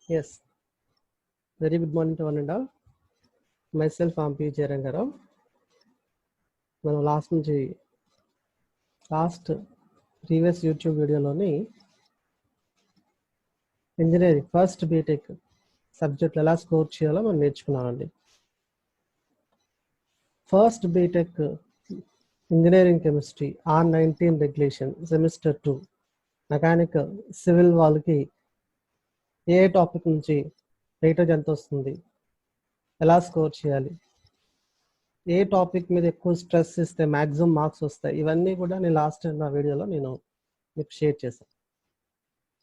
Yes, very good morning to one and all. Myself, I'm P. Jarangarav. మనం last previous YouTube వీడియోలోని engineering first BTech సబ్జెక్టులు ఎలా score చేయాలో మనం నేర్చుకున్నామండి. First BTech engineering chemistry R19 regulation semester 2 mechanical civil వాళ్ళకి ఏ topic నుంచి వెయిటేజ్ ఎంత వస్తుంది, ఎలా స్కోర్ చేయాలి, ఏ టాపిక్ మీద ఎక్కువ స్ట్రెస్ ఇస్తే మ్యాక్సిమం మార్క్స్ వస్తాయి, ఇవన్నీ కూడా నేను లాస్ట్ నా వీడియోలో నేను మీకు షేర్ చేశాను.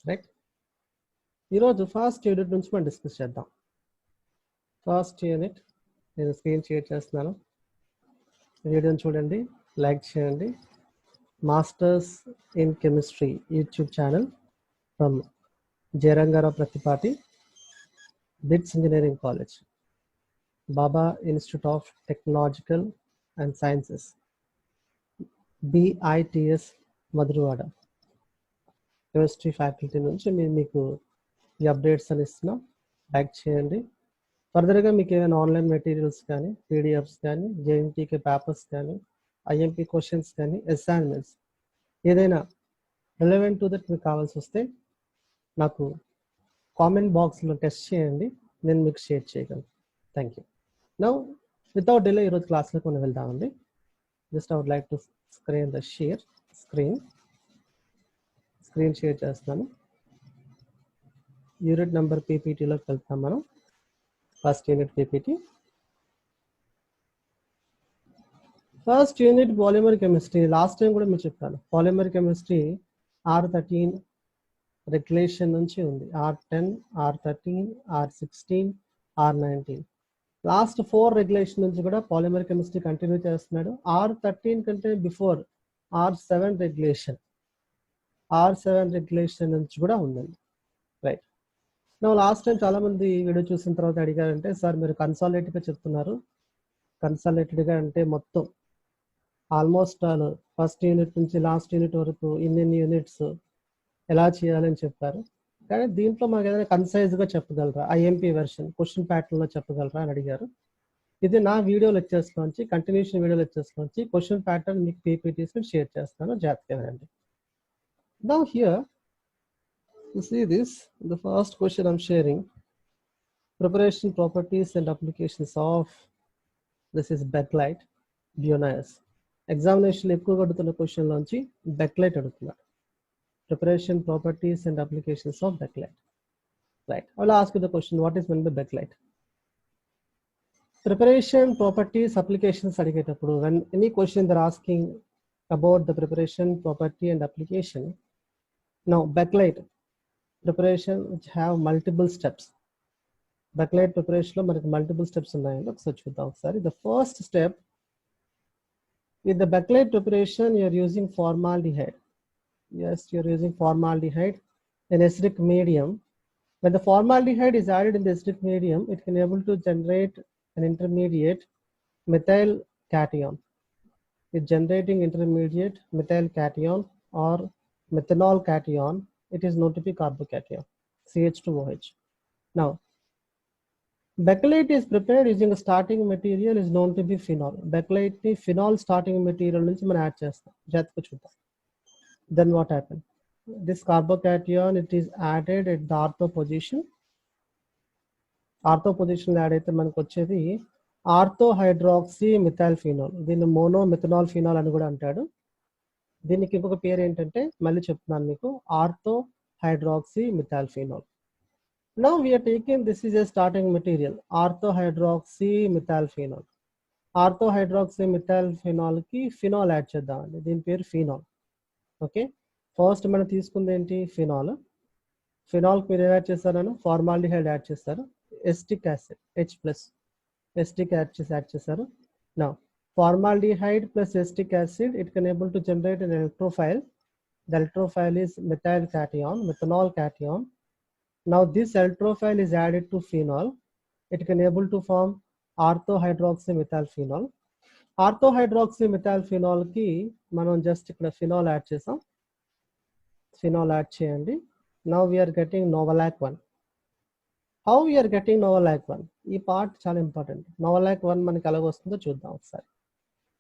రైట్, ఈరోజు ఫస్ట్ యూనిట్ నుంచి మనం డిస్కస్ చేద్దాం. ఫస్ట్ యూనిట్ నేను స్క్రీన్ షేర్ చేస్తున్నాను. వీడియోని చూడండి, లైక్ చేయండి. Masters in chemistry YouTube channel from Jayarangarao Pratipati, BITS engineering college, Baba institute of technological and sciences, BITS Madhurawada chemistry faculty నుంచి మీకు ఈ అప్డేట్స్ అని ఇస్తున్నాం. లైక్ చేయండి. ఫర్దర్గా మీకు ఏమైనా ఆన్లైన్ మెటీరియల్స్ కానీ, PDFs కానీ, JNTK పేపర్స్ కానీ, IMP క్వశ్చన్స్ కానీ, అసైన్మెంట్స్ ఏదైనా రిలవెంట్ టు దట్ మీకు కావాల్సి వస్తే నాకు కామెంట్ బాక్స్లో టెస్ట్ చేయండి, నేను మీకు షేర్ చేయగలను. Thank you. Now without delay ఈరోజు క్లాస్లోకి మనం వెళ్దామండి. Just I would like to screen the screen share చేస్తాను. యూనిట్ నెంబర్ PPTలోకి వెళ్తాం మనం. First unit PPT. First unit polymer chemistry. Last time కూడా మీకు చెప్పాను, పాలిమర్ కెమిస్ట్రీ R13 రెగ్యులేషన్ నుంచి ఉంది. R10, R13, R16, R19. Last 4 regulation నుంచి కూడా పాలిమర్ కెమిస్ట్రీ కంటిన్యూ చేస్తున్నాడు. R13 కంటే బిఫోర్ R7 రెగ్యులేషన్ నుంచి కూడా ఉందండి. రైట్, నా లాస్ట్ టైం చాలా మంది వీడియో చూసిన తర్వాత అడిగారంటే, సార్ మీరు కన్సాలిడేట్గా చెప్తున్నారు, కన్సాలిడేటెడ్గా అంటే మొత్తం ఆల్మోస్ట్ ఆల్ ఫస్ట్ యూనిట్ నుంచి లాస్ట్ యూనిట్ వరకు ఇన్ని యూనిట్స్ ఎలా చేయాలని చెప్పారు. కానీ దీంట్లో మాకు ఏదైనా కన్సైజ్గా చెప్పగలరా, IMP వెర్షన్ క్వశ్చన్ ప్యాటర్న్లో చెప్పగలరా అని అడిగారు. ఇది నా వీడియో లెక్చర్స్ నుంచి, కంటిన్యూషన్ వీడియో లెక్చర్స్ నుంచి క్వశ్చన్ ప్యాటర్న్ మీకు PPTs షేర్ చేస్తాను, జాగ్రత్తగా వినండి. Now here you see this, the first question I'm sharing, preparation properties and applications of, this is Bakelite Buonias. Examination ఎక్కువగా అడుగుతున్న క్వశ్చన్ లోంచి బెక్లైట్ అడుగుతున్నారు. Preparation properties and applications of Bakelite. Right, I will ask you the question, what is meant by Bakelite? Preparation properties applications అడిగేటప్పుడు, when any question they're asking about the preparation property and application, now Bakelite preparation which have multiple steps. Bakelite preparation లో మనకి multiple steps ఉన్నాయండి, ఒకసారి చూద్దాం. ఒకసారి the first step, with the Bakelite preparation you are using formaldehyde. Yes, you are using formaldehyde in acidic medium. When the formaldehyde is added in the acidic medium, it can able to generate an intermediate methyl cation. With generating intermediate methyl cation or methanol cation, it is known to be carbocation, CH2OH. Now, Bakelite is prepared using a starting material is known to be phenol. Bakelite ni phenol starting material నుంచి మనం add చేస్తాం, జాగ్రత్తగా చూద్దాం. Then what happened? This carbocation, it is added at the ortho position. Ortho position add అయితే మనకు వచ్చేది ortho hydroxy methyl phenol. దీన్ని mono methanol phenol అని కూడా అంటాడు. దీనికి ఇంకొక పేరు ఏంటంటే, మళ్ళీ చెప్తున్నాను మీకు, ortho hydroxy methyl phenol. Now we are taking, this is a starting material, ortho hydroxy methyl phenol. Ortho hydroxy methyl phenol కి ఫినాల్ యాడ్ చేద్దామండి, దీని పేరు ఫినాల్. ఓకే, ఫస్ట్ మనం తీసుకుంది ఏంటి, ఫినాల్. ఫినాల్కి మీరు యాడ్ చేస్తారని ఫార్మాల్డిహైడ్ యాడ్ చేస్తారు, acetic acid H+, acetic add చేశారు. నా formaldehyde plus acetic acid, it can able to generate an electrophile. The electrophile is methyl cation, methanol cation. Now this electrophile is added to phenol. It can able to form orthohydroxymethyl phenol. Orthohydroxymethyl phenol కి మనం just ఇక్కడ phenol add చేసాం, phenol add చేయండి. Now we are getting Novalac 1. How we are getting novolac 1 ఈ part చాలా important. నోవలాక్ 1 మనకి ఎలాగ వస్తుందో చూద్దాం ఒకసారి.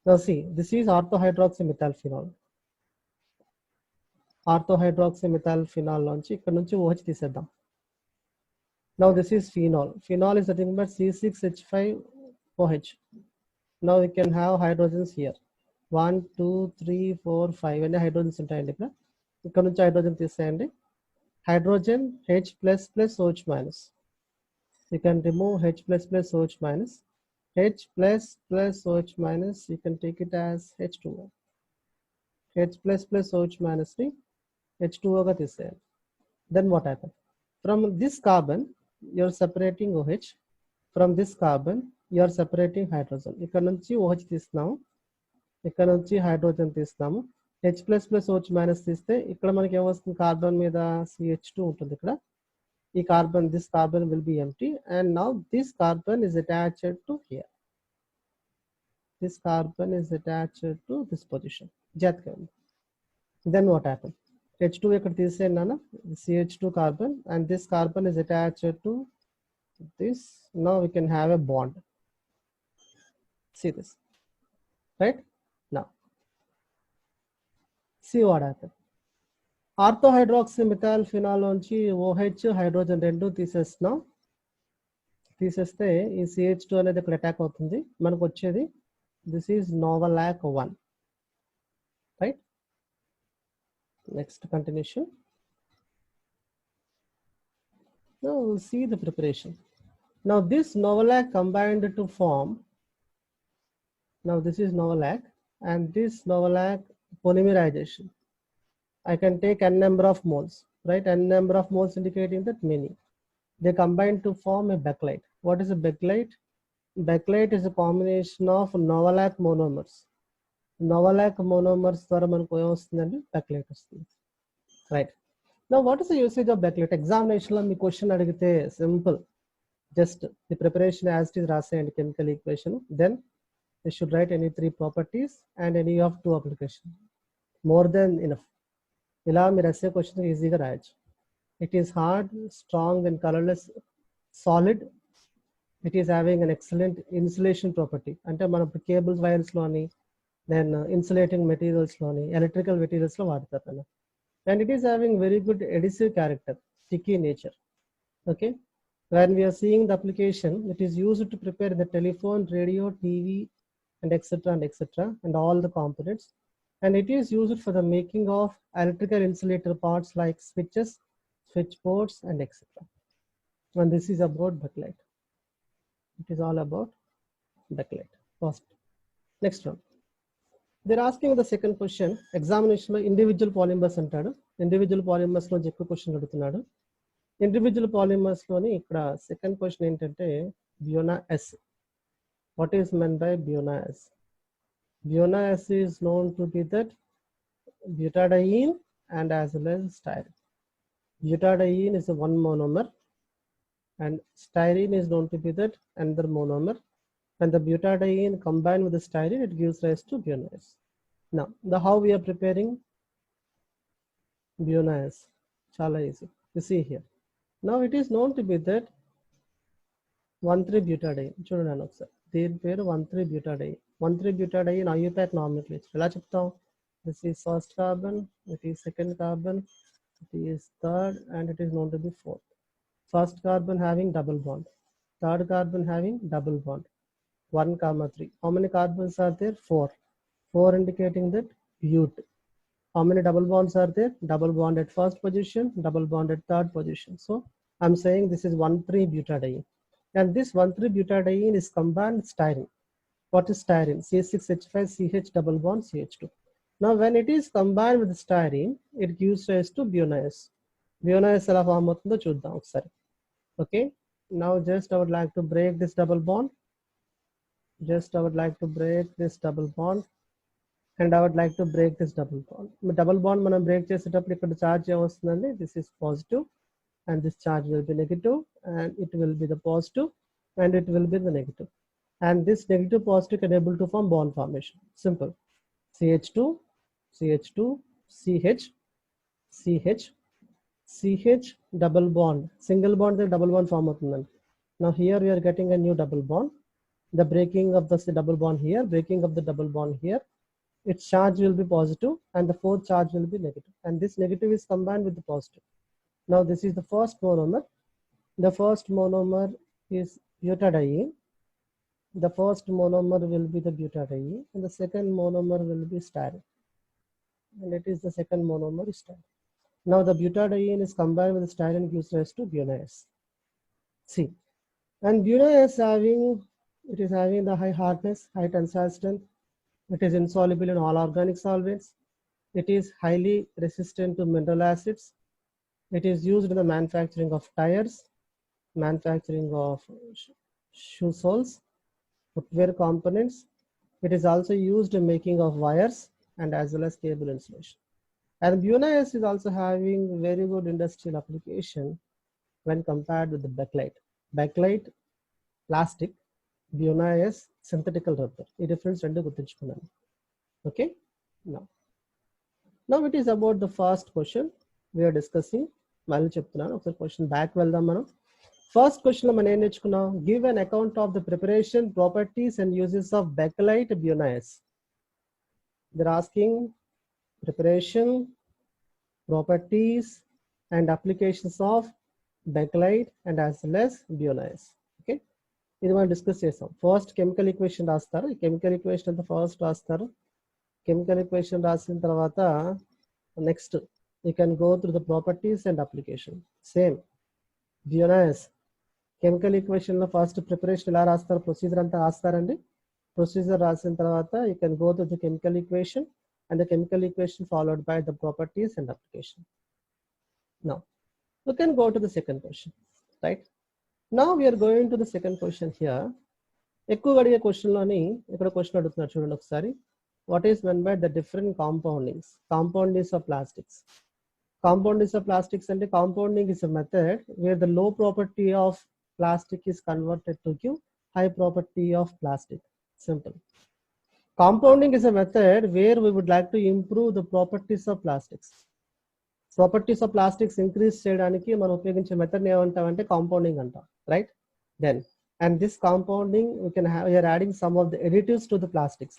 Now see, this is orthohydroxymethylphenol. Orthohydroxymethylphenol నుంచి ఇక్కడ నుంచి OH తీసేద్దాం. Now this is phenol. Phenol is nothing but C6H5OH. Now we can have hydrogens here. 1, 2, 3, 4, 5 అనే హైడ్రోజన్స్ ఉంటాయండి. ఇక్కడ నుంచి హైడ్రోజన్ తీసేయండి. Hydrogen H plus plus OH minus. You can remove H plus plus OH minus. H plus plus OH minus, you can take it as H2O. H plus plus OH minus ni H2O ga తీసేయాలి. Then what happens? From this carbon, you are separating OH. From this carbon, you are separating hydrogen. ఇక్కడ నుంచి OH తీస్తున్నాము, ఇక్కడ నుంచి hydrogen తీస్తున్నాము. H plus plus OH minus తీస్తే ఇక్కడ మనకి ఏమొస్తుంది? Carbon మీద CH2 ఉంటుంది. ఇక్కడ ఈ carbon, this carbon will be empty, and now this carbon is attached to here. This carbon is attached to this position. Then what happens? H2 ఇక్కడ తీసేయండి నాన్న, CH2 carbon, and this carbon is attached to this. Now we can have a bond. See this, right? Now see what happens. ఆర్థోహైడ్రాక్సీమెథైల్ఫినాల్ నుంచి OH hydrogen రెండు తీసేస్తున్నాం. తీసేస్తే ఈ CH2 అనేది ఇక్కడ attack అవుతుంది. మనకు వచ్చేది this is Novalac 1, right? Next continuation. Now we'll see the preparation. Now this Novalac combined to form, now this is Novalac, and this Novalac polymerization, I can take n number of moles, right? N number of moles indicating that many. They combine to form a bakelite. What is a bakelite? Bakelite is a combination of Novalac monomers. Novalac monomers ద్వారా మనకు ఏమొస్తుందండి? bakelite వస్తుంది, right? Now what is the usage of bakelite? Examination లో మీ question అడిగితే simple, just the preparation as it is రాసేయండి chemical equation. Then you should write any 3 properties and any of 2 application. More than enough. ఇలా మీరు essay question ఈజీగా రాయొచ్చు. It is hard, strong and colorless, solid. It is having an excellent insulation property. అంటే మనం cables, wires లోని, then insulating materials లోని, electrical materials లో వాడతారు కదా. And it is having very good adhesive character, sticky nature. Okay, when we are seeing the application, it is used to prepare the telephone, radio, TV and etc and all the components. And it is used for the making of electrical insulator parts like switches, switchboards and etc. And this is about bakelite. It is all about bakelite. First, next one. They're asking the second question. Examination లో individual polymers అంటాడు. Individual polymers లో ఎక్కువ question అడుగుతున్నాడు. Individual polymers లోని ఇక్కడ second question ఏంటంటే Buna S. What is meant by Buna S? Buna S is known to be that butadiene and as well as styrene. Butadiene is a one monomer and styrene is known to be that another monomer. And the butadiene combined with the styrene, it gives rise to Buna S. Now, how we are preparing Buna S? Chala easy. You see here. Now it is known to be that 1,3-butadiene. చూడండి ఒకసారి, దీని పేరు 1,3-butadiene. 1,3-butadiene IUPAC nomenclature ఎలా చెప్తాం? This is first carbon, it is second carbon, it is third, and it is known to be fourth. First carbon having double bond, third carbon having double bond, 1, 3. How many carbons are there? 4. 4 indicating that but. How many double bonds are there? Double bond at first position, double bond at third position. So I'm saying this is 1,3-butadiene. And this 1,3-butadiene is combined with styrene. What is styrene? C6H5CH double bond CH2. Now when it is combined with styrene, it gives rise to Buna S. Buna S ఎలా form అవుతుందో చూద్దాం ఒకసారి. Okay, now just I would like to break this double bond. I would like to break this double bond and I would like to break this double bond. Double bond మనం break చేసేటప్పుడు ఇక్కడ charge ఏమొస్తుందండి? This is positive and this charge will be negative, and it will be the positive and it will be the negative. And this negative positive can able to form bond formation. Simple. CH2, CH2, CH, CH, CH double bond, single bond the double bond form అవుతుందండి. Now here we are getting a new double bond. The breaking of the double bond here, breaking of the double bond here, its charge will be positive and the fourth charge will be negative, and this negative is combined with the positive. Now this is the first monomer. The first monomer is butadiene. The first monomer will be the butadiene and the second monomer will be styrene, and it is the second monomer is styrene. Now the butadiene is combined with the styrene, gives rise to BuNS. See, and BuNS it is having the high hardness, high tensile strength. It is insoluble in all organic solvents. It is highly resistant to mineral acids. It is used in the manufacturing of tires, manufacturing of shoe soles, footwear components. It is also used in making of wires and as well as cable insulation. And BuNS is also having very good industrial application when compared with the bakelite. Bakelite plastic, BuNS synthetical rubber. The difference rendu gurtunchukunnanu. Okay, now it is about the first question we are discussing. Malli cheptunnanu okasari question back veldam manam. First question lo మనం ఏం నేర్చుకున్నాం? Give an account of the preparation, properties and uses of bakelite BuNS. They're asking preparation, properties and applications of bakelite and as well as BuNS. Okay, ఇది మనం discuss చేసాం. First chemical equation రాస్తారు. ఈ chemical equation అంతా first రాస్తారు. Chemical equation రాసిన తర్వాత next you can go through the properties and application. Same BuNS chemical equation లో ఫస్ట్ ప్రిపరేషన్ ఎలా రాస్తారు, ప్రొసీజర్ అంతా రాస్తారండి. ప్రొసీజర్ రాసిన తర్వాత you can go through the chemical equation and the chemical equation followed by the properties and application. Now we can go to the second question, right? Now we are going to the second question here. ఎక్కువ అడిగే question లోని ఇక్కడ question అడుగుతున్నారు చూడండి ఒకసారి. What is meant by the different compoundings of plastics. Compoundings of plastics అంటే compounding is a method where the low property of plastic is converted to give high property of plastic. Simple. Compounding is a method where we would like to improve the properties of plastics. Properties of plastics increase చేయడానికి మనం ఉపయోగించే method ఏమంటామంటే compounding అంటాం, right? Then and this compounding we are adding some of the additives to the plastics.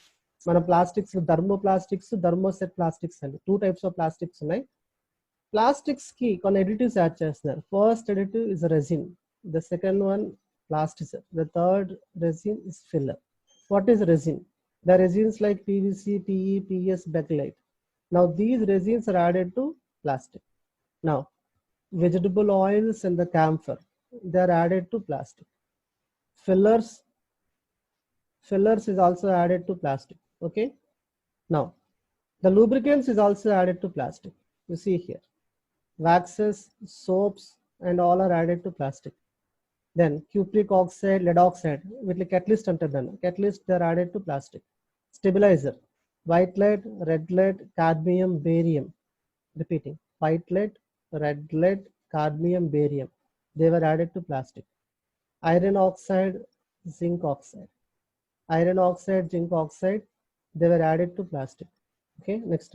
మన plastics thermoplastics, thermoset plastics అండి, 2 types of plastics ఉన్నాయి. Plastics కి కొన్ని అడిటివ్స్ యాడ్ చేస్తున్నారు. First additive is resin, the second one plasticiser, the third resin is filler. What is resin? The resins like PVC, PE, PS, bakelite. Now these resins are added to plastic. Now vegetable oils and the camphor, they are added to plastic. Fillers is also added to plastic. Okay. Now the lubricants is also added to plastic. You see here, waxes, soaps and all are added to plastic. Then cupric oxide, lead oxide, with the catalyst under them. Catalyst, they are added to plastic. Stabilizer, white lead, red lead, cadmium, barium. Repeating, white lead, red lead, cadmium, barium. They were added to plastic. Iron oxide, zinc oxide. Iron oxide, zinc oxide, they were added to plastic. Okay, next.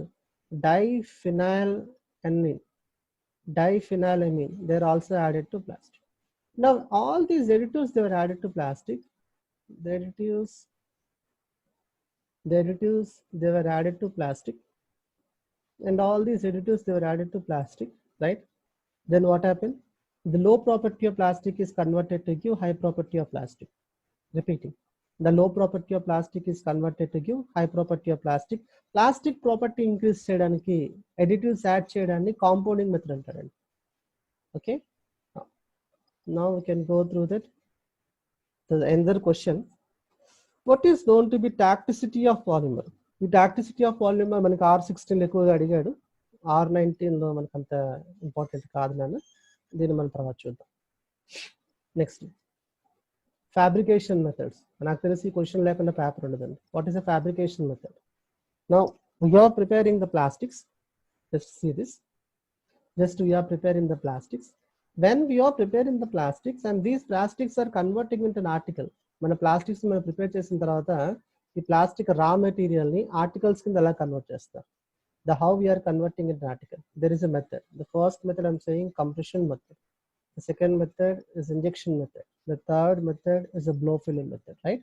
Diphenylamine, they are also added to plastic. Now all these additives, they were added to plastic. The additives they were added to plastic, and all these additives, they were added to plastic, right? Then what happened? The low property of plastic is converted to give high property of plastic. Repeating, the low property of plastic is converted to give high property of plastic. Plastic property increase cheyadaniki additives add cheyadanni compounding method antarandi. Okay, now we can go through that. The another question, what is known to be tacticity of polymer? The tacticity of polymer మనకి R16 ఎక్కువగా అడిగాడు, R19 లో మనకు అంత important కాదు నాన్న, దీన్ని మనం తర్వాత చూద్దాం. Next fabrication methods. నాకు తెలిసి ఈ క్వశ్చన్ లేకుండా పేపర్ ఉండదండి. What is a fabrication method? Now we are preparing the plastics. Just see this. We are preparing the plastics. When we are preparing the plastics and these plastics are converting into an article, మన plastics మనం prepare చేసిన తర్వాత ఈ plastic raw material ని articles కింద ఎలా convert చేస్తారు? the how we are converting into an article. There is a method. The first method I'm saying compression method. The second method is injection method. The third method is a blow filling method, right?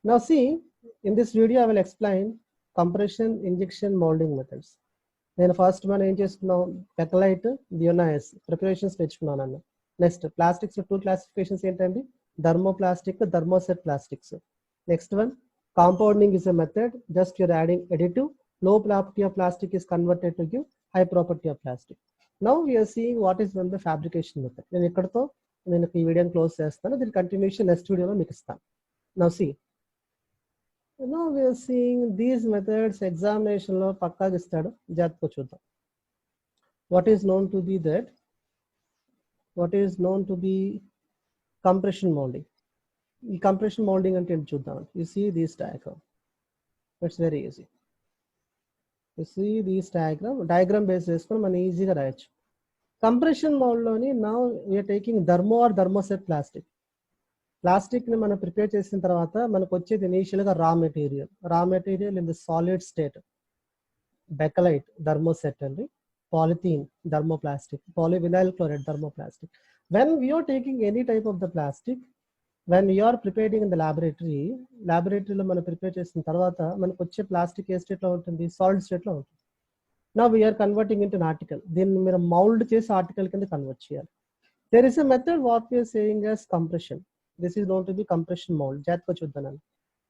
Now see, in this video I will explain compression, injection, molding methods. Then first మనం ఏం చేసుకున్నాం, Bakelite, వియోనైస్ preparations నేర్చుకున్నాను. Next plastics లో 2 classifications ఏంటండి, thermoplastic, thermoset plastics. Next one compounding is a method, just you're adding additive, low property of plastic is converted to give high property of plastic. Now we are seeing what is one the fabrication method. నేను ఇక్కడతో నేను ఈ వీడియోని close చేస్తాను, దీని continuation next వీడియోలో మీకు ఇస్తాను. Now see, now we are seeing these methods examination లో పక్కాగా ఇస్తాడు, జాగ్రత్తగా చూద్దాం. What is known to be that, what is known to be compression molding. ఈ compression molding అంటే ఏంటి చూద్దాం. You see this diagram, it's very easy. You see this diagram base చేసుకొని మనం ఈజీగా రాయొచ్చు. కంప్రెషన్ మోల్డ్ లోని now we are taking thermo or thermoset plastic. Plastic ని మనం ప్రిపేర్ చేసిన తర్వాత మనకు వచ్చేది ఇనీషియల్ గా raw material in the solid state, bakelite thermoset అండి, polythene thermoplastic, polyvinyl chloride thermoplastic. When we are taking any type of the plastic, when we are preparing in the laboratory లో మనం prepare చేసిన తర్వాత మనకు వచ్చే plastic ఏ state లో ఉంటుంది, solid state లో ఉంటుంది. Now we are converting into an article. దీన్ని మీరు మౌల్డ్ చేసి ఆర్టికల్ కింద కన్వర్ట్ చేయాలి. There is a method what we are saying as compression. This is known to be compression mold. జాగ్రత్తగా చూద్దాం.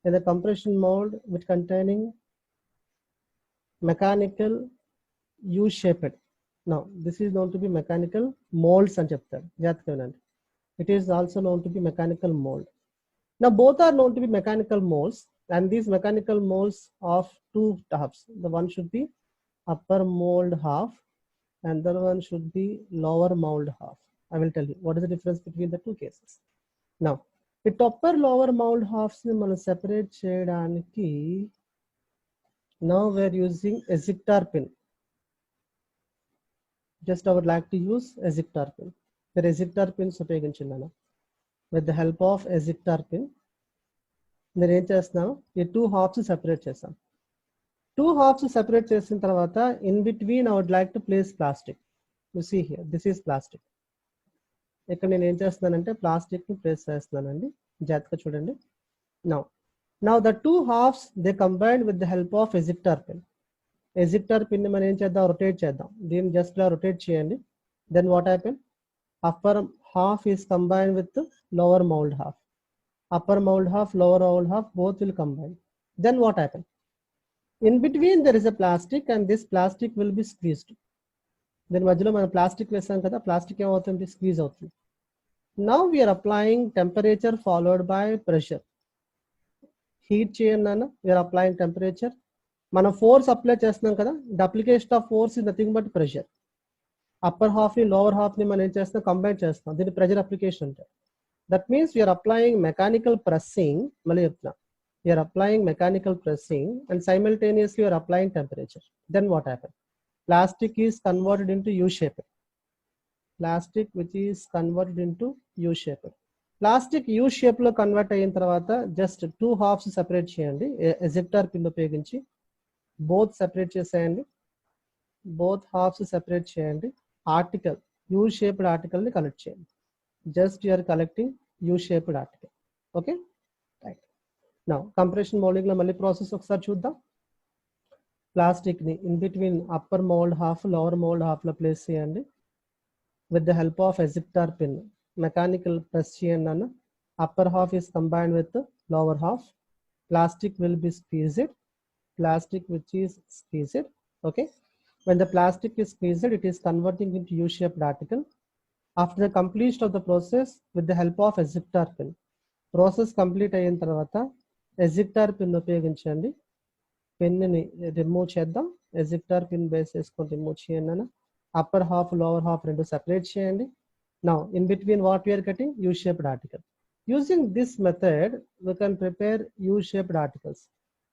In the compression mold which containing mechanical U-shaped. Now this is known to be mechanical molds అని చెప్తారు, జాగ్రత్తగా వినండి. It is also known to be mechanical mold. Now both are known to be mechanical molds, and these mechanical molds of 2 halves. The one should be upper mold half and the other one should be lower mold half. I will tell you what is the difference between the two cases. Now the upper lower mold halves ni మనం separate చేయడానికి now we are using Ejector pin. Just I would like to use Ejector pin. The Ejector pins ఉపయోగించున్నాను. With the help of Ejector pin నేను ఏం చేస్తున్నాను, ఈ 2 halves separate చేస్తాను. 2 halves separate చేసిన తర్వాత in between I would like to place plastic. You see here, this is plastic. ఇక్కడ నేను ఏం చేస్తున్నానంటే ప్లాస్టిక్ ని ప్లేస్ చేస్తున్నానండి, జాగ్రత్తగా చూడండి. Now the 2 halves they combined with the help of Ejector pin. Ejector pin ని మనం ఏం చేద్దాం, రొటేట్ చేద్దాం. దీన్ని జస్ట్ ఇలా రొటేట్ చేయండి. Then what happen, upper half is combined with the lower mold half. Upper mold half, lower mold half, both will combine. Then what happen? In between there is a plastic and this plastic will be squeezed. Then మధ్యలో మనం plastic వేస్తాం కదా, plastic ఏమవుతుంది, squeeze అవుతుంది. Now we are applying temperature followed by pressure. Heat చేయండి నాన్న, we are applying temperature. మనం force apply చేస్తున్నాం కదా, the application of force is nothing but pressure. Upper half ని లోవర్ హాఫ్ ని మనం ఏం చేస్తాం, కంబైన్ చేస్తాం, దీన్ని ప్రెషర్ అప్లికేషన్ అంటారు. That means we are applying mechanical pressing, మళ్ళీ చెప్తున్నా, we are applying mechanical pressing and simultaneously we are applying temperature. Then what happen, plastic is converted into U shape. Plastic which is converted into U shape. Plastic U shape లో convert అయిన తర్వాత just 2 halves separate చేయండి, ejector pin ఉపయోగించి both separate చేసేయండి. Both halves separate చేయండి. Article U shaped article ని collect చేయండి. Just you are collecting U shaped article. Okay, right. Now compression moulding లో మళ్ళీ ప్రాసెస్ ఒకసారి చూద్దాం. ప్లాస్టిక్ ని in between upper mould half, lower mould half లో ప్లేస్ చేయండి. With the help of ejector pin mechanical press చేయండి అన్న. Upper half is combined with the lower half. Plastic will be squeezed. Plastic which is squeezed. Okay. When the plastic is squeezed, it is converting into U-shaped article. After the completion of the process, with the help of ejector pin, process complete అయిన తర్వాత ejector pin ఉపయోగించండి. Pin ని remove చేద్దాం. Ejector pin base చేసుకొని remove చేయండి అన్న. Upper half, lower half రెండు separate చేయండి. Now in between what we are getting, U-shaped article. Using this method we can prepare U-shaped articles.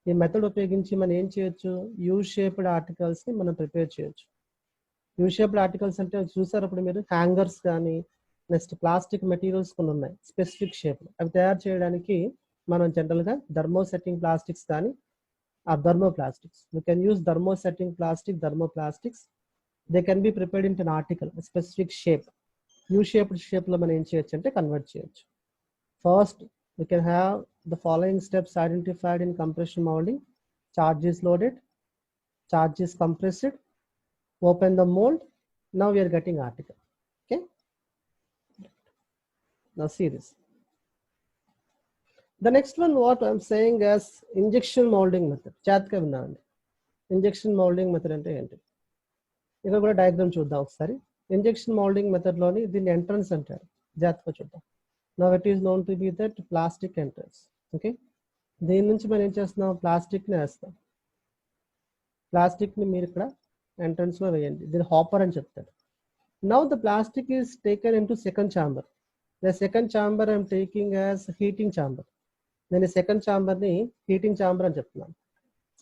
ఈ మెథడ్ ఉపయోగించి మనం ఏం చేయొచ్చు, యూ-షేప్డ్ ఆర్టికల్స్ ని మనం ప్రిపేర్ చేయొచ్చు. యూ-షేప్డ్ ఆర్టికల్స్ అంటే చూసారు అప్పుడు మీరు, హ్యాంగర్స్ కానీ నెక్స్ట్ ప్లాస్టిక్ మెటీరియల్స్ కొన్ని ఉన్నాయి స్పెసిఫిక్ షేప్. అవి తయారు చేయడానికి మనం జనరల్ గా థర్మోసెట్టింగ్ ప్లాస్టిక్స్ కానీ are thermoplastics. We can use thermosetting plastic, thermoplastics. They can be prepared into an article, a specific shape. U-shaped shape lo మనం ఏం చేయొచ్చు అంటే కన్వర్ట్ చేయొచ్చు. First, we can have the following steps identified in compression molding. Charge is loaded, charge is compressed, open the mold. Now we are getting article. Okay. Now see this. The next one, what I'm saying as injection molding method. Chatka vinnandi. Injection molding method ante enti. ఇక్కడ కూడా diagram చూద్దాం ఒకసారి. Injection moulding method లోని దీన్ని entrance అంటారు. జాగ్రత్తగా చూద్దాం. Now it is known to be that plastic entrance. Okay, దీని నుంచి మనం ఏం చేస్తున్నాం, ప్లాస్టిక్ ని వేస్తాం. ప్లాస్టిక్ ని మీరు ఇక్కడ ఎంట్రన్స్ లో వేయండి. దీన్ని హాపర్ అని చెప్తారు. Now the plastic is taken in to second chamber. The second chamber I'm taking as heating chamber. నేను సెకండ్ ఛాంబర్ ని హీటింగ్ ఛాంబర్ అని చెప్తున్నాను.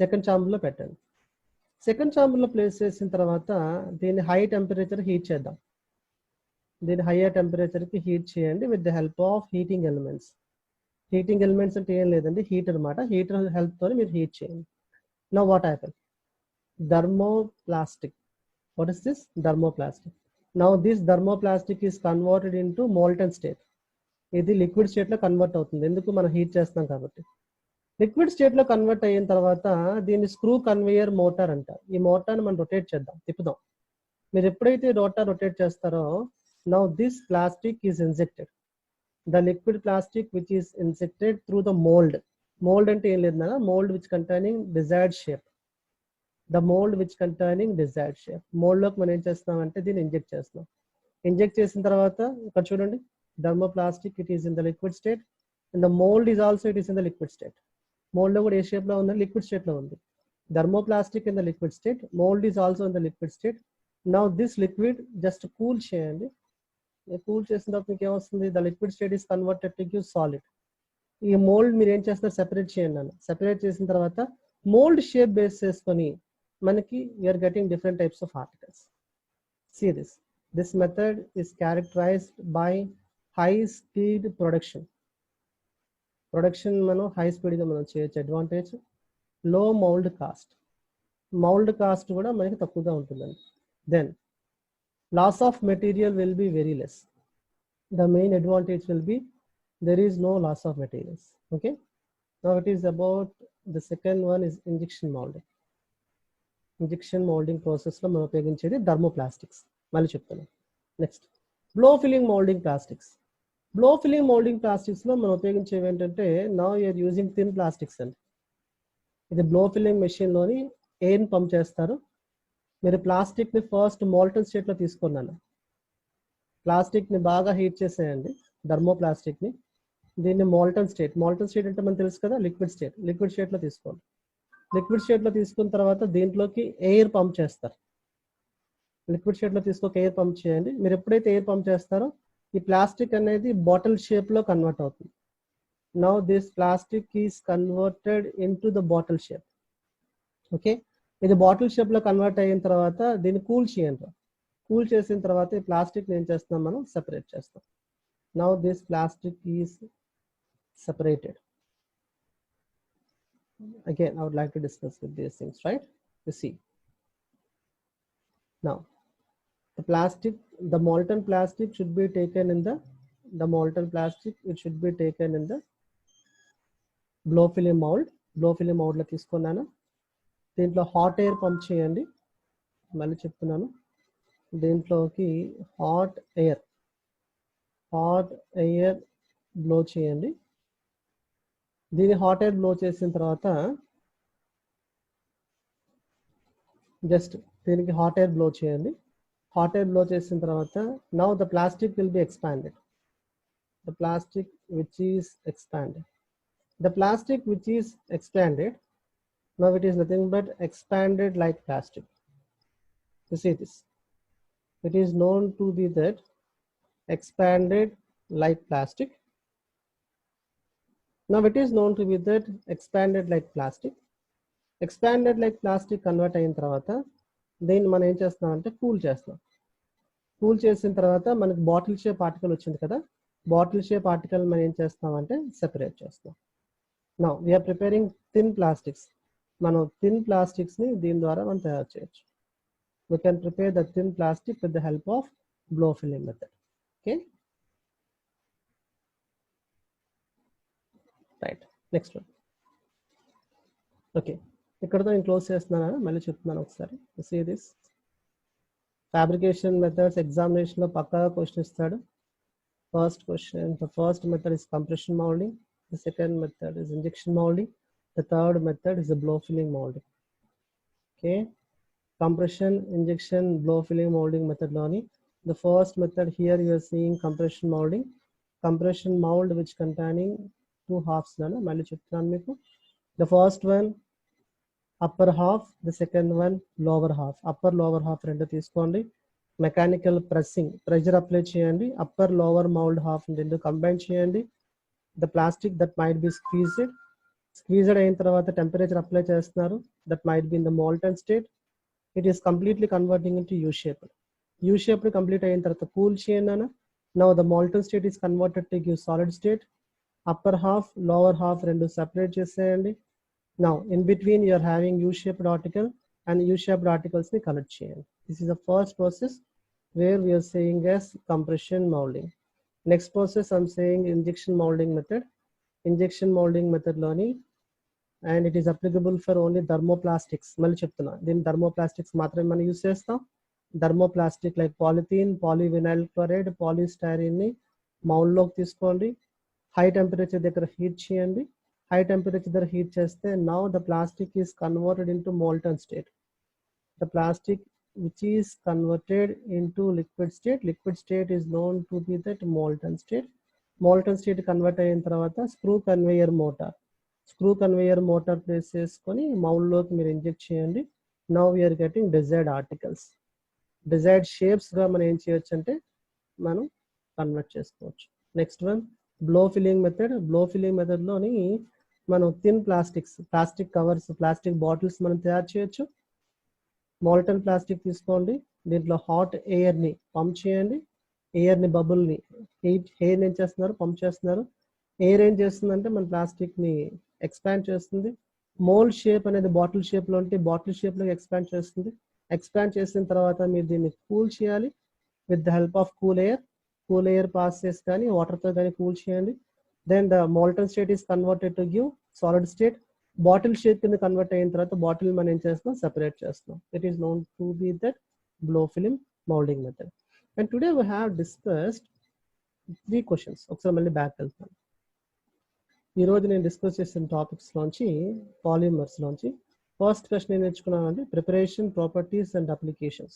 సెకండ్ ఛాంబర్ లో పెట్టండి. సెకండ్ ఛాంబర్ లో ప్లేస్ చేసిన తర్వాత దీన్ని హై టెంపరేచర్ హీట్ చేద్దాం. దీన్ని హైయర్ టెంపరేచర్ కి హీట్ చేయండి with the help of heating elements. Heating elements అంటే ఏం లేదండి, హీటర్ అనమాట. హీటర్ హెల్ప్ తో మీరు హీట్ చేయండి. Now what happen, thermoplastic. What is this? Thermoplastic. Now this thermoplastic is converted in to molten state. ఇది లిక్విడ్ స్టేట్ లో convert అవుతుంది. ఎందుకు? మనం హీట్ చేస్తున్నాం కాబట్టి. లిక్విడ్ స్టేట్ లో కన్వర్ట్ అయిన తర్వాత దీన్ని స్క్రూ కన్వేయర్ మోటార్ అంటారు. ఈ మోటార్ని మనం రొటేట్ చేద్దాం, తిప్పుదాం. మీరు ఎప్పుడైతే రోటర్ రొటేట్ చేస్తారో, now this plastic is injected. The liquid plastic which is injected through the mould. Mould అంటే ఏం లేదు నాన్న, mould which containing desired shape. The mould which containing desired shape. Mould లోకి మనం ఏం చేస్తున్నాం అంటే దీన్ని ఇంజెక్ట్ చేస్తున్నాం. ఇంజెక్ట్ చేసిన తర్వాత ఇక్కడ చూడండి, thermoplastic it is in the liquid state and the mould is also it is in the liquid state. Mould లో కూడా ఏ షేప్ లో ఉంది? లిక్విడ్ స్టేట్ లో ఉంది. Thermoplastic in the liquid state, mould is also in the liquid state. Now this liquid just cool చేయండి. Cool చేసిన తర్వాత మీకు ఏమొస్తుంది? The liquid state is converted to solid. ఈ మోల్డ్ మీరు ఏం చేస్తారు? సెపరేట్ చేయండి అన్న. సెపరేట్ చేసిన తర్వాత మోల్డ్ షేప్ బేస్ చేసుకొని మనకి we are getting different types of articles. See this. This method is characterised by high speed production. Production మనం హై స్పీడ్గా మనం చేయొచ్చు. అడ్వాంటేజ్ లో మౌల్డ్ కాస్ట్. మౌల్డ్ కాస్ట్ కూడా మనకి తక్కువగా ఉంటుందండి. Then loss of material will be very less. The main advantage will be there is no loss of materials. Okay, now it is about the second one is injection molding. Injection molding process లో మనం ఉపయోగించేది thermoplastics. మళ్ళీ చెప్తాను. Next blow filling moulding plastics. Blow filling moulding plastics లో మనం ఉపయోగించేవి ఏంటంటే, now you are using thin plastics అండి. ఇది బ్లో ఫిల్లింగ్ మెషిన్ లోని ఎయిర్ పంప్ చేస్తారు. మీరు ప్లాస్టిక్ ని ఫస్ట్ మోల్టన్ స్టేట్ లో తీసుకున్నాను. ప్లాస్టిక్ ని బాగా హీట్ చేసేయండి, థర్మోప్లాస్టిక్ ని. దీన్ని మోల్టన్ స్టేట్. మోల్టన్ స్టేట్ అంటే మనకు తెలుసు కదా, లిక్విడ్ స్టేట్. లిక్విడ్ స్టేట్ లో తీసుకోండి. లిక్విడ్ స్టేట్ లో తీసుకున్న తర్వాత దీంట్లోకి ఎయిర్ పంప్ చేస్తారు. లిక్విడ్ స్టేట్ లో తీసుకోక ఎయిర్ పంప్ చేయండి. మీరు ఎప్పుడైతే ఎయిర్ పంప్ చేస్తారో ఈ ప్లాస్టిక్ అనేది బాటిల్ షేప్ లో కన్వర్ట్ అవుతుంది. Now this plastic is converted in to the bottle shape. Okay, ఇది బాటిల్ షేప్ లో కన్వర్ట్ అయిన తర్వాత దీన్ని కూల్ చేయండి. కూల్ చేసిన తర్వాత ఈ ప్లాస్టిక్ ఏం చేస్తున్నాం, మనం సెపరేట్ చేస్తాం. Now this plastic is separated. Again, I would like to discuss with these things, right? You see. Now, the plastic, the molten plastic should be taken in the molten plastic. It should be taken in the blow filling mold. Blow filling mold లో తీసుకున్నాను. దీంట్లో hot air pump చేయండి. మళ్ళీ చెప్తున్నాను, దీంట్లోకి hot air blow చేయండి. దీన్ని hot air blow చేసిన తర్వాత జస్ట్ దీనికి హాట్ ఎయిర్ బ్లో చేయండి. హాట్ ఎయిర్ బ్లో చేసిన తర్వాత now the plastic will be expanded. The plastic which is expanded. The plastic which is expanded, now it is nothing but expanded like plastic. You see this. It is known to be that expanded like plastic. Now it is known to be that expanded like plastic. Expanded like plastic convert అయిన తర్వాత దీన్ని మనం ఏం చేస్తాం అంటే cool చేస్తాం. Cool చేసిన తర్వాత మనకి బాటిల్ షేప్ ఆర్టికల్ వచ్చింది కదా, బాటిల్ షేప్ ఆర్టికల్ మనం ఏం చేస్తాం అంటే సెపరేట్ చేస్తాం. Now we are preparing thin plastics. మనం థిన్ ప్లాస్టిక్స్ ని దీని ద్వారా మనం తయారు చేయొచ్చు. We can prepare the thin plastic with the help of blow filling method. Okay, right, next one. Okay, ikkada నేను క్లోజ్ చేస్తున్నాను, మళ్ళీ చెప్తున్నాను ఒకసారి. See this fabrication methods examination లో పక్కాగా క్వశ్చన్ ఇస్తాడు. First question, the first method is compression molding, the second method is injection molding, the third method is the blow filling molding. Okay, compression, injection, blow filling molding method loni the first method here you are seeing compression molding, compression mold which containing two halves lana malli cheptanu meeku. The first one upper half, the second one lower half. Upper lower half rendu teeskondi, mechanical pressing pressure apply cheyandi, upper lower mold half rendu combine cheyandi. The plastic that might be squeezed అయిన తర్వాత temperature apply చేస్తున్నారు, that might be in the molten state. It is completely converting into U-shaped. U-shaped complete అయిన తర్వాత cool చేయండి. Now the molten state is converted to give solid state. Upper half, lower half రెండు separate చేసేయండి. Now in between you are having U-shaped article and U-shaped articles ని connect చేయండి. This is the first process where we are saying as compression molding. Next process I'm saying injection molding method. Injection molding method లోని and it is applicable for only thermoplastics. మళ్ళీ చెప్తున్నా, దీని thermoplastics మాత్రమే మనం use చేస్తాం. Thermoplastic like polythene, polyvinyl chloride, polystyrene ని mould లోకి తీసుకోండి, హై టెంపరేచర్ దగ్గర హీట్ చేయండి. హై టెంపరేచర్ దగ్గర హీట్ చేస్తే now the plastic is converted into molten state. The plastic which is converted into liquid state is known to be that molten state. Molten state convert అయిన తర్వాత screw conveyor motor place చేసుకొని mould లోకి మీరు inject చేయండి. Now we are getting desired articles. Desired shapes గా మనం ఏం చేయొచ్చు అంటే మనం కన్వర్ట్ చేసుకోవచ్చు. Next one blow filling method. Blow filling method లోని మనం thin plastic covers, plastic bottles మనం తయారు చేయొచ్చు. మోల్టన్ ప్లాస్టిక్ తీసుకోండి, దీంట్లో హాట్ ఎయిర్ ని పంప్ చేయండి. ఎయిర్ ని బబుల్ ని ఎయిర్ ఏం చేస్తున్నారు, పంప్ చేస్తున్నారు. ఎయిర్ ఏం చేస్తుందంటే మన ప్లాస్టిక్ ని ఎక్స్పాండ్ చేస్తుంది. మోల్డ్ షేప్ అనేది బాటిల్ షేప్ లో ఉంటే బాటిల్ షేప్ లో ఎక్స్పాండ్ చేస్తుంది. ఎక్స్పాండ్ చేసిన తర్వాత మీరు దీన్ని కూల్ చేయాలి with the help of cool air pass చేసి కానీ వాటర్ తో కానీ కూల్ చేయండి. Then the molten state is converted to give solid state. Bottle shape కింద కన్వర్ట్ అయిన తర్వాత బాటిల్ మనం ఏం చేస్తున్నాం, సెపరేట్ చేస్తున్నాం. It is known to be that blow film moulding method. And today we have discussed 3 questions. ఒకసారి మళ్ళీ back వెళ్తాను. ఈ రోజు నేను డిస్కస్ చేసిన టాపిక్స్ లోంచి, పాలిమర్స్ లోంచి ఫస్ట్ క్వశ్చన్ ఏం నేర్చుకున్నాను అంటే preparation, properties and applications.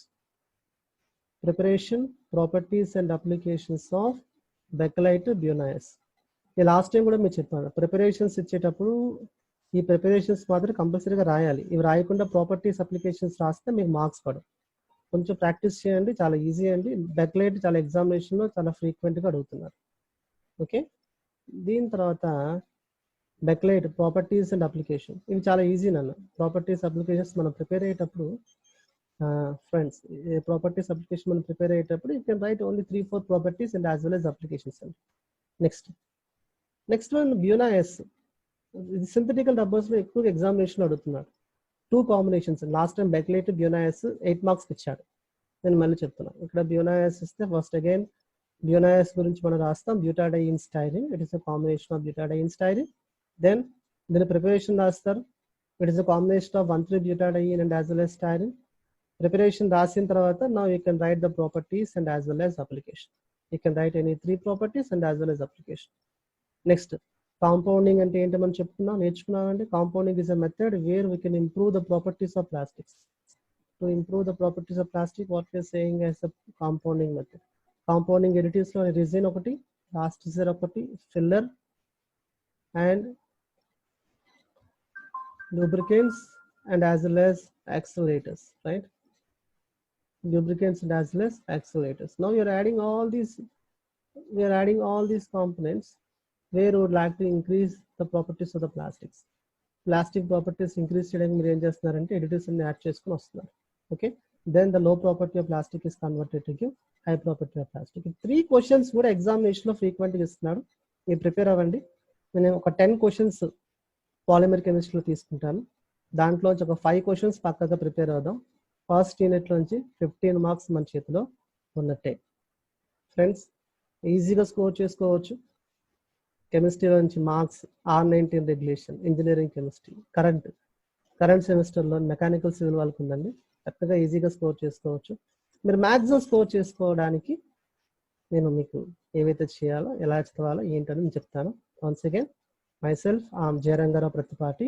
Preparation, properties and applications of bakelite buna S. ఈ లాస్ట్ టైం కూడా మీరు చెప్పాను, ప్రిపరేషన్స్ ఇచ్చేటప్పుడు ఈ ప్రిపరేషన్స్ మాత్రం కంపల్సరీగా రాయాలి. ఇవి రాయకుండా ప్రాపర్టీస్, అప్లికేషన్స్ రాస్తే మీకు మార్క్స్ పడవు. కొంచెం ప్రాక్టీస్ చేయండి, చాలా ఈజీ అండి. బెకలైట్ చాలా ఎగ్జామినేషన్లో చాలా ఫ్రీక్వెంట్గా అడుగుతున్నారు. ఓకే, దీని తర్వాత బెకలైట్ ప్రాపర్టీస్ అండ్ అప్లికేషన్, ఇవి చాలా ఈజీ నన్ను. ప్రాపర్టీస్, అప్లికేషన్స్ మనం ప్రిపేర్ అయ్యేటప్పుడు ఫ్రెండ్స్, ప్రాపర్టీస్ అప్లికేషన్ మనం ప్రిపేర్ అయ్యేటప్పుడు you can write only 3-4 properties and as well as applications అండి. Next one buna S. Synthetical rubbers లో ఎక్కువ ఎగ్జామినేషన్ అడుగుతున్నాడు. 2 combinations. Last time bakelite, buna S 8 marks ఇచ్చాడు. నేను మళ్ళీ చెప్తున్నాను, ఇక్కడ బ్యూనాయిస్ ఇస్తే ఫస్ట్ అగైన్ బ్యూనాయిస్ గురించి మనం రాస్తాం. Butadiene styrene, it is a combination of butadiene styrene. Then దీని ప్రిపరేషన్ రాస్తారు. It is a combination of 1,3-butadiene and as well as styrene. Preparation రాసిన తర్వాత now you can write the properties and as well as application. You can write any 3 properties and as well as application. Next compounding అంటే ఏంటో మనం నేర్చుకున్నామంటే compounding is a method where we can improve the properties of plastics. To improve the properties of plastic what we are saying as the compounding method. Compounding additives లో resin ఒకటి, plasticiser ఒకటి, filler and lubricants and as well as accelerators, right? Lubricants and as well as accelerators. Now we are adding all these components where we would like to increase the properties of the plastics. Plastic properties increase cheyadam meer em chestunarante additives ni add cheskoni vastunaru. Okay, then the low property of plastic is converted to give high property of plastic. 3 questions kuda examination lo frequent ga istunnadu. Meer prepare avandi. Nenu oka 10 questions polymer కెమిస్ట్రీలో తీసుకుంటాను. దాంట్లోంచి ఒక 5 questions పక్కగా prepare అవుదాం. First unit నుంచి 15 marks మన చేతిలో ఉన్నట్టే. ఫ్రెండ్స్, ఈజీగా స్కోర్ చేసుకోవచ్చు. కెమిస్ట్రీ నుంచి marks R19 regulation, engineering chemistry, current సెమిస్టర్లో మెకానికల్ సివిల్ వాళ్ళకు ఉందండి. చక్కగా ఈజీగా స్కోర్ చేసుకోవచ్చు. మీరు మ్యాక్సిమం స్కోర్ చేసుకోవడానికి నేను మీకు ఏవైతే చేయాలో, ఎలా చదవాలో ఏంటని నేను చెప్తాను. Once again, myself, I am Jayarangara Prathipati,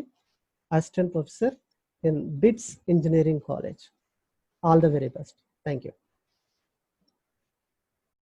Assistant Professor in BITS Engineering College. All the very best. Thank you.